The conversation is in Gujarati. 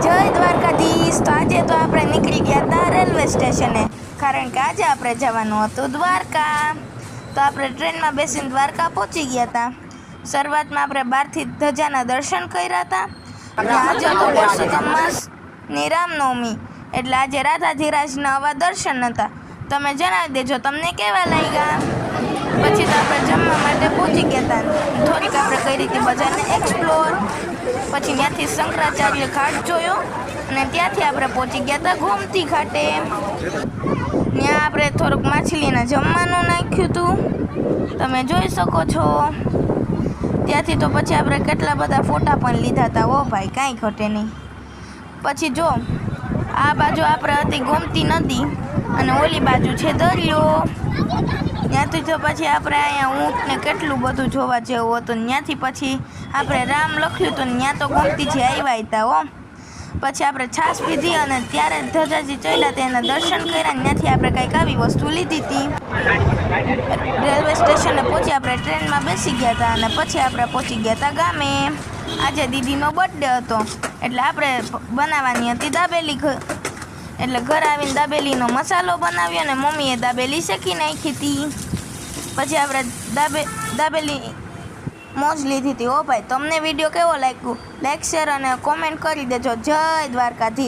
જય દ્વારકાધીશ। તો આજે તો આપણે નીકળી ગયા હતા રેલવે સ્ટેશને, કારણ કે આજે આપણે જવાનું હતું દ્વારકા। તો આપણે ટ્રેનમાં બેસીને દ્વારકા પહોંચી ગયા હતા। શરૂઆતમાં આપણે બહારથી ધજાના દર્શન કર્યા હતા। આજે તો પુરુષોત્તમ માસની રામનવમી, એટલે આજે રાધાધીરાજના આવા દર્શન હતા। તમે જણાવી દેજો તમને કેવા લાગ્યા। પછી તો આપણે જમવા માટે પહોંચી ગયા હતા। થોડીક આપણે કરી હતી બજારને એક્સપ્લોર। પછી ત્યાંથી શંકરાચાર્ય ઘાટ જોયો અને ત્યાંથી આપણે પહોંચી ગયા હતા ગોમતી ઘાટે। ત્યાં આપણે થોડુંક માછલીના જમવાનું નાખ્યું હતું, તમે જોઈ શકો છો। ત્યાંથી તો પછી આપણે કેટલા બધા ફોટા પણ લીધા હતા। ઓ ભાઈ કાંઈ ઘટે નહીં। પછી જો આ બાજુ આપણે હતી ગોમતી નદી અને ઓલી બાજુ છે દરિયો। ત્યાંથી તો પછી આપણે અહીંયા ઊંટને કેટલું બધું જોવા જેવું હતું। ત્યાંથી પછી આપણે રામ લખ્યું હતું, ત્યાં તો ગોમતીથી આવ્યા હતા હો। પછી આપણે છાશ પીધી અને ત્યારે ધજાજી ચડ્યા તેના દર્શન કર્યા। ત્યાંથી આપણે કંઈક આવી વસ્તુ લીધી હતી। રેલવે સ્ટેશને પહોંચી આપણે ટ્રેનમાં બેસી ગયા હતા અને પછી આપણે પહોંચી ગયા હતા ગામે। આજે દીદીનો બર્થડે હતો, એટલે આપણે બનાવવાની હતી દાબેલી। એટલે ઘરે આવીને દાબેલીનો મસાલો બનાવ્યો અને મમ્મીએ દાબેલી શેકી નાખી હતી। પછી આપણે દાબેલી મોજ લીધી હતી। ઓ ભાઈ, તમને વિડીયો કેવો લાગ્યો? લાઈક, શેર અને કોમેન્ટ કરી દેજો। જય દ્વારકાધીશ।